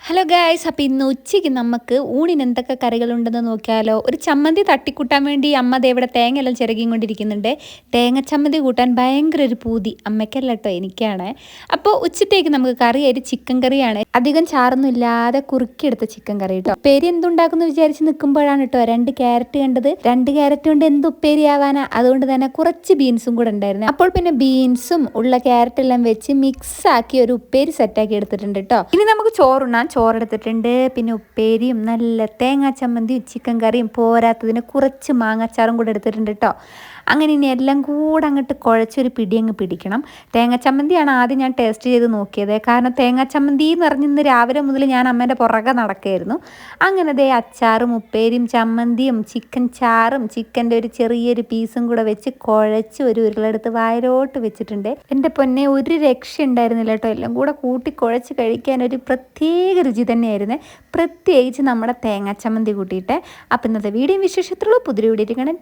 Hello guys, അപ്പോൾ ഇന്ന് ഉച്ചയ്ക്ക് നമുക്ക് ഊണിന് എന്തൊക്കെ കറികളുണ്ടെന്ന് നോക്കിയാലോ. ഒരു ചമ്മന്തി തട്ടിക്കൂട്ടാൻ വേണ്ടി അമ്മ ദേ ഇവിടെ തേങ്ങയെല്ലാം ചിരകിയും കൊണ്ടിരിക്കുന്നുണ്ട്. തേങ്ങ ചമ്മന്തി കൂട്ടാൻ ഭയങ്കര ഒരു പൂതി, അമ്മയ്ക്കല്ല കേട്ടോ, എനിക്കാണ്. അപ്പോൾ ഉച്ചത്തേക്ക് നമുക്ക് കറിയായിട്ട് ചിക്കൻ കറിയാണ്. അധികം ചാറൊന്നും ഇല്ലാതെ കുറുക്കിയെടുത്ത ചിക്കൻ കറി കേട്ടോ. ഉപ്പേരി എന്തുണ്ടാക്കുന്നു വിചാരിച്ച് നിൽക്കുമ്പോഴാണ് കേട്ടോ 2 ക്യാരറ്റ് കണ്ടത്. 2 ക്യാരറ്റ് കൊണ്ട് എന്ത് ഉപ്പേരി ആവാനാ, അതുകൊണ്ട് തന്നെ കുറച്ച് ബീൻസും കൂടെ ഉണ്ടായിരുന്നു. അപ്പോൾ പിന്നെ ബീൻസും ഉള്ള ക്യാരറ്റെല്ലാം വെച്ച് മിക്സാക്കി ഒരു ഉപ്പേരി സെറ്റാക്കി എടുത്തിട്ടുണ്ട് കേട്ടോ. ഇനി നമുക്ക് ചോറുണ്ണാൻ ചോറെടുത്തിട്ടുണ്ട്. പിന്നെ ഉപ്പേരിയും നല്ല തേങ്ങാ ചമ്മന്തിയും ചിക്കൻ കറിയും പോരാത്തതിന് കുറച്ച് മാങ്ങാച്ചാറും കൂടെ എടുത്തിട്ടുണ്ട് കേട്ടോ. അങ്ങനെ ഇനി എല്ലാം കൂടെ അങ്ങോട്ട് കുഴച്ചൊരു പിടി അങ്ങ് പിടിക്കണം. തേങ്ങ ചമ്മന്തിയാണ് ആദ്യം ഞാൻ ടേസ്റ്റ് ചെയ്ത് നോക്കിയത്. കാരണം തേങ്ങാ ചമ്മന്തി എന്ന് പറഞ്ഞിന്ന് രാവിലെ മുതൽ ഞാൻ അമ്മേൻ്റെ പുറകെ നടക്കുകയായിരുന്നു. അങ്ങനെ ദേ അച്ചാറും ഉപ്പേരിയും ചമ്മന്തിയും ചിക്കൻ ചാറും ചിക്കൻ്റെ ഒരു ചെറിയൊരു പീസും കൂടെ വെച്ച് കുഴച്ച് ഒരു ഉരുളെടുത്ത് വായിലോട്ട് വെച്ചിട്ടുണ്ട്. എൻ്റെ പൊന്നെ, ഒരു രക്ഷ ഉണ്ടായിരുന്നില്ല കേട്ടോ. എല്ലാം കൂടെ കൂട്ടി കുഴച്ച് കഴിക്കാൻ ഒരു പ്രത്യേക രുചി തന്നെയായിരുന്നു, പ്രത്യേകിച്ച് നമ്മുടെ തേങ്ങാ ചമ്മന്തി കൂട്ടിയിട്ട്. അപ്പം ഇന്നത്തെ വീഡിയോ വിശേഷത്തിലുള്ള പുതിയ വീഡിയോ കാണാൻ.